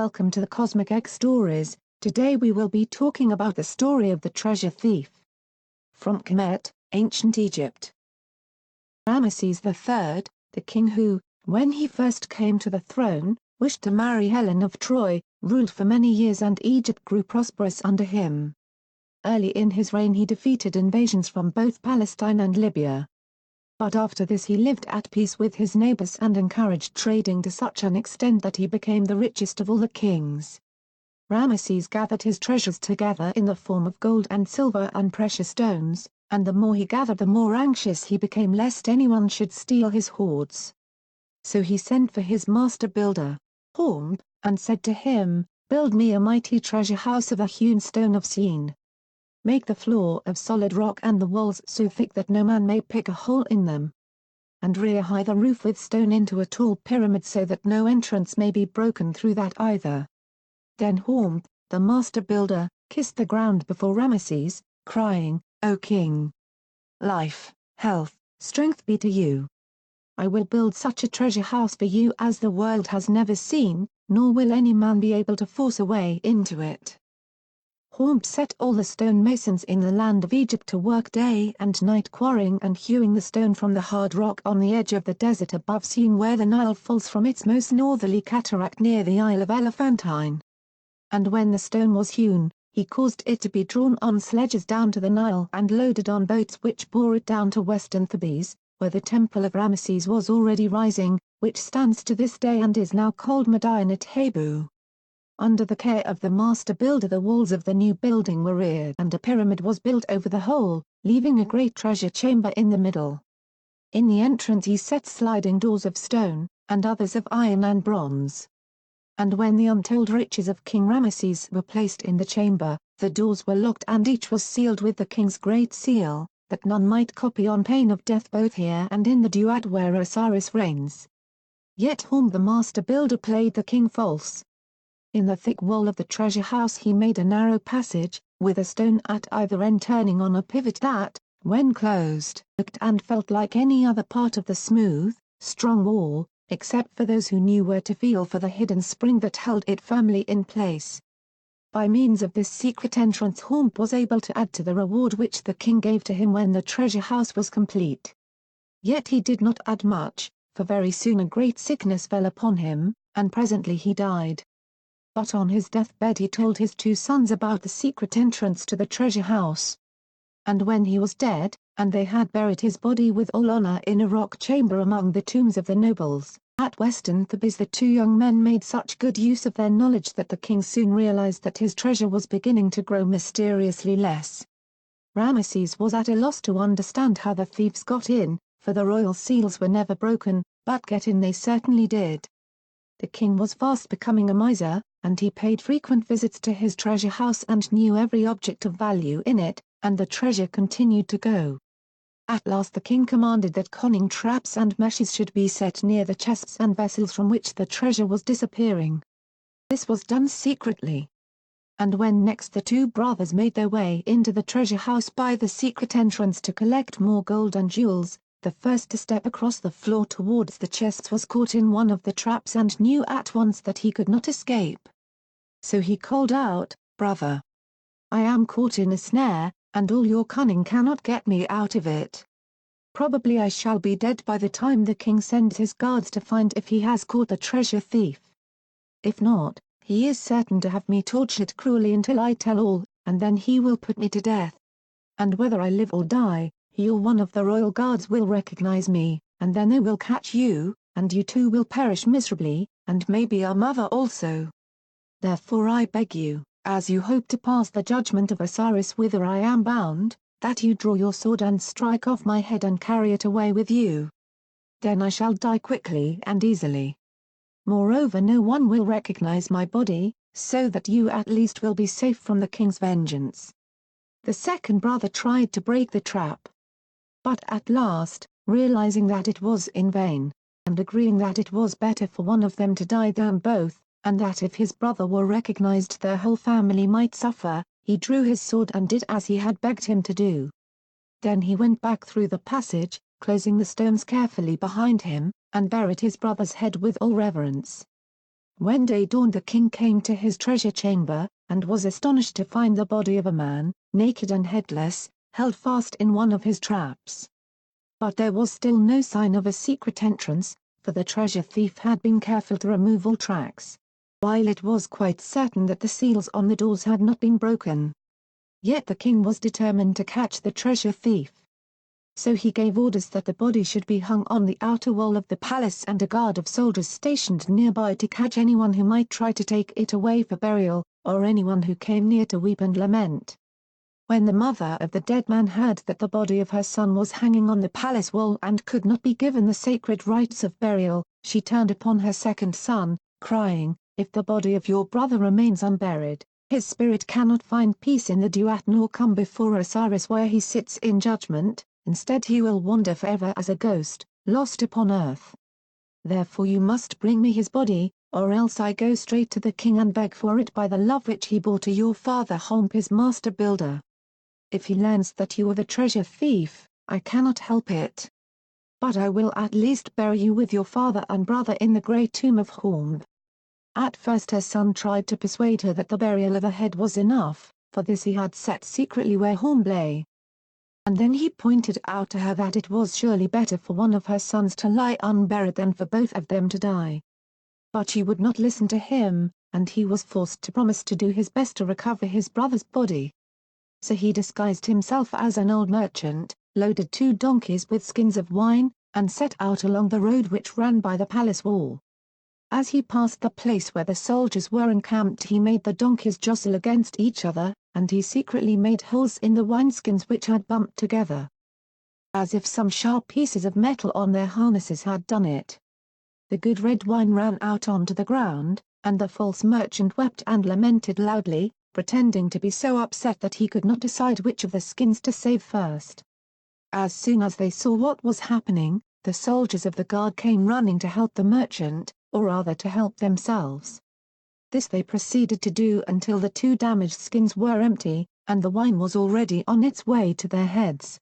welcome to the Cosmic X Stories. Today we will be talking about the story of the treasure thief. From Kemet, ancient Egypt. Ramesses III, the king who, when he first came to the throne, wished to marry Helen of Troy, ruled for many years and Egypt grew prosperous under him. Early in his reign he defeated invasions from both Palestine and Libya. But after this he lived at peace with his neighbors and encouraged trading to such an extent that he became the richest of all the kings. Ramesses gathered his treasures together in the form of gold and silver and precious stones, and the more he gathered the more anxious he became lest anyone should steal his hoards. So he sent for his master builder, Hormuzd, and said to him, "Build me a mighty treasure house of a hewn stone of Sin. Make the floor of solid rock and the walls so thick that no man may pick a hole in them. And rear high the roof with stone into a tall pyramid so that no entrance may be broken through that either." Then Hormuzd, the master builder, kissed the ground before Ramesses, crying, "O king! Life, health, strength be to you. I will build such a treasure house for you as the world has never seen, nor will any man be able to force a way into it." Hormuzd set all the stonemasons in the land of Egypt to work day and night quarrying and hewing the stone from the hard rock on the edge of the desert above Sin where the Nile falls from its most northerly cataract near the Isle of Elephantine. And when the stone was hewn, he caused it to be drawn on sledges down to the Nile and loaded on boats which bore it down to western Thebes, where the temple of Ramesses was already rising, which stands to this day and is now called Medinat Habu. Under the care of the master builder the walls of the new building were reared and a pyramid was built over the whole, leaving a great treasure chamber in the middle. In the entrance he set sliding doors of stone, and others of iron and bronze. And when the untold riches of King Ramesses were placed in the chamber, the doors were locked and each was sealed with the king's great seal, that none might copy on pain of death both here and in the duat where Osiris reigns. Yet Hormuzd the master builder played the king false. In the thick wall of the treasure house he made a narrow passage, with a stone at either end turning on a pivot that, when closed, looked and felt like any other part of the smooth, strong wall, except for those who knew where to feel for the hidden spring that held it firmly in place. By means of this secret entrance Hormuzd was able to add to the reward which the king gave to him when the treasure house was complete. Yet he did not add much, for very soon a great sickness fell upon him, and presently he died. But on his deathbed he told his two sons about the secret entrance to the treasure house. And when he was dead, and they had buried his body with all honor in a rock chamber among the tombs of the nobles, at western Thebes the two young men made such good use of their knowledge that the king soon realized that his treasure was beginning to grow mysteriously less. Ramesses was at a loss to understand how the thieves got in, for the royal seals were never broken, but get in they certainly did. The king was fast becoming a miser, and he paid frequent visits to his treasure house and knew every object of value in it, and the treasure continued to go. At last the king commanded that conning traps and meshes should be set near the chests and vessels from which the treasure was disappearing. This was done secretly. And when next the two brothers made their way into the treasure house by the secret entrance to collect more gold and jewels, the first to step across the floor towards the chests was caught in one of the traps and knew at once that he could not escape. So he called out, "Brother! I am caught in a snare, and all your cunning cannot get me out of it. Probably I shall be dead by the time the king sends his guards to find if he has caught the treasure thief. If not, he is certain to have me tortured cruelly until I tell all, and then he will put me to death. And whether I live or die, he or one of the royal guards will recognize me, and then they will catch you, and you too will perish miserably, and maybe our mother also. Therefore I beg you, as you hope to pass the judgment of Osiris whither I am bound, that you draw your sword and strike off my head and carry it away with you. Then I shall die quickly and easily. Moreover no one will recognize my body, so that you at least will be safe from the king's vengeance." The second brother tried to break the trap. But at last, realizing that it was in vain, and agreeing that it was better for one of them to die than both, and that if his brother were recognized their whole family might suffer, he drew his sword and did as he had begged him to do. Then he went back through the passage, closing the stones carefully behind him, and buried his brother's head with all reverence. When day dawned, the king came to his treasure chamber, and was astonished to find the body of a man, naked and headless, held fast in one of his traps. But there was still no sign of a secret entrance, for the treasure thief had been careful to remove all tracks, while it was quite certain that the seals on the doors had not been broken. Yet the king was determined to catch the treasure thief. So he gave orders that the body should be hung on the outer wall of the palace, and a guard of soldiers stationed nearby to catch anyone who might try to take it away for burial, or anyone who came near to weep and lament. When the mother of the dead man heard that the body of her son was hanging on the palace wall and could not be given the sacred rites of burial, she turned upon her second son, crying, "If the body of your brother remains unburied, his spirit cannot find peace in the duat nor come before Osiris where he sits in judgment. Instead he will wander forever as a ghost, lost upon earth. Therefore you must bring me his body, or else I go straight to the king and beg for it by the love which he bore to your father Homp his master builder. If he learns that you are the treasure thief, I cannot help it. But I will at least bury you with your father and brother in the great tomb of Homp." At first her son tried to persuade her that the burial of a head was enough, for this he had set secretly where Homp lay. And then he pointed out to her that it was surely better for one of her sons to lie unburied than for both of them to die. But she would not listen to him, and he was forced to promise to do his best to recover his brother's body. So he disguised himself as an old merchant, loaded 2 donkeys with skins of wine, and set out along the road which ran by the palace wall. As he passed the place where the soldiers were encamped, he made the donkeys jostle against each other, and he secretly made holes in the wineskins which had bumped together, as if some sharp pieces of metal on their harnesses had done it. The good red wine ran out onto the ground, and the false merchant wept and lamented loudly, pretending to be so upset that he could not decide which of the skins to save first. As soon as they saw what was happening, the soldiers of the guard came running to help the merchant, or rather to help themselves. This they proceeded to do until the 2 damaged skins were empty, and the wine was already on its way to their heads.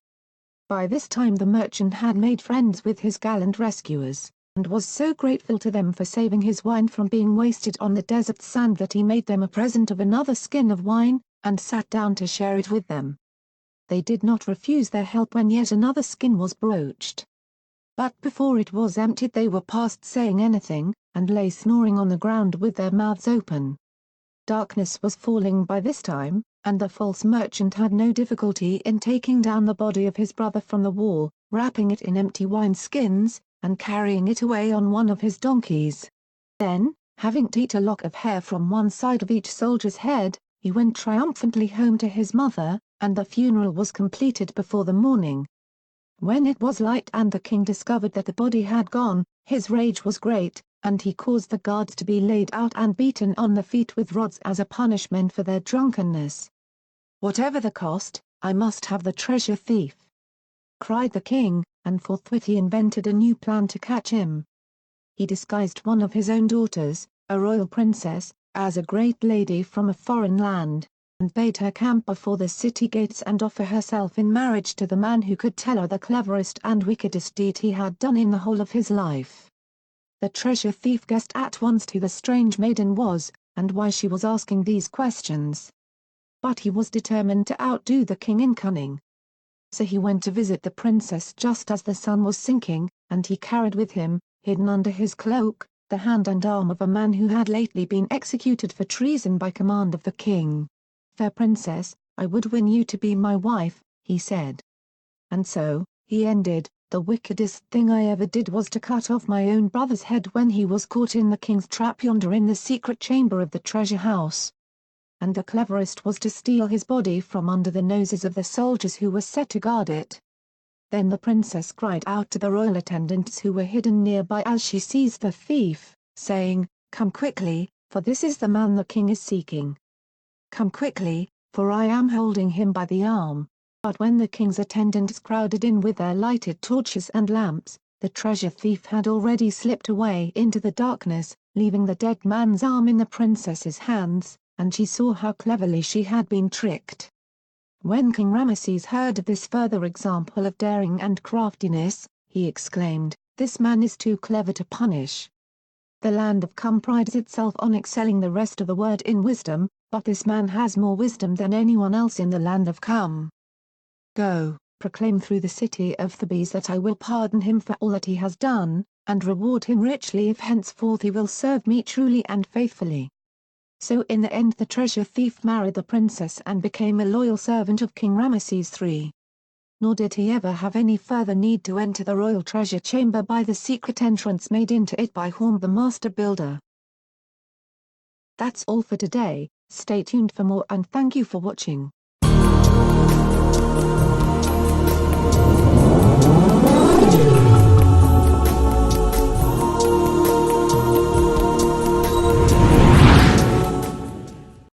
By this time the merchant had made friends with his gallant rescuers, and was so grateful to them for saving his wine from being wasted on the desert sand that he made them a present of another skin of wine, and sat down to share it with them. They did not refuse their help when yet another skin was broached. But before it was emptied they were past saying anything, and lay snoring on the ground with their mouths open. Darkness was falling by this time, and the false merchant had no difficulty in taking down the body of his brother from the wall, wrapping it in empty wine-skins, and carrying it away on one of his donkeys. Then, having tied a lock of hair from one side of each soldier's head, he went triumphantly home to his mother, and the funeral was completed before the morning. When it was light and the king discovered that the body had gone, his rage was great, and he caused the guards to be laid out and beaten on the feet with rods as a punishment for their drunkenness. "Whatever the cost, I must have the treasure thief!" cried the king, and forthwith he invented a new plan to catch him. He disguised one of his own daughters, a royal princess, as a great lady from a foreign land, and bade her camp before the city gates and offer herself in marriage to the man who could tell her the cleverest and wickedest deed he had done in the whole of his life. The treasure thief guessed at once who the strange maiden was, and why she was asking these questions. But he was determined to outdo the king in cunning. So he went to visit the princess just as the sun was sinking, and he carried with him, hidden under his cloak, the hand and arm of a man who had lately been executed for treason by command of the king. "Fair princess, I would win you to be my wife," he said. "And so," he ended, "the wickedest thing I ever did was to cut off my own brother's head when he was caught in the king's trap yonder in the secret chamber of the treasure house. And the cleverest was to steal his body from under the noses of the soldiers who were set to guard it." Then the princess cried out to the royal attendants who were hidden nearby as she seized the thief, saying, "Come quickly, for this is the man the king is seeking. Come quickly, for I am holding him by the arm." But when the king's attendants crowded in with their lighted torches and lamps, the treasure thief had already slipped away into the darkness, leaving the dead man's arm in the princess's hands, and she saw how cleverly she had been tricked. When King Ramesses heard of this further example of daring and craftiness, he exclaimed, "This man is too clever to punish. The land of Cum prides itself on excelling the rest of the world in wisdom, but this man has more wisdom than anyone else in the land of Cum. Go, proclaim through the city of Thebes that I will pardon him for all that he has done, and reward him richly if henceforth he will serve me truly and faithfully." So in the end the treasure thief married the princess and became a loyal servant of King Ramesses III. Nor did he ever have any further need to enter the royal treasure chamber by the secret entrance made into it by Horn the master builder. That's all for today, stay tuned for more and thank you for watching.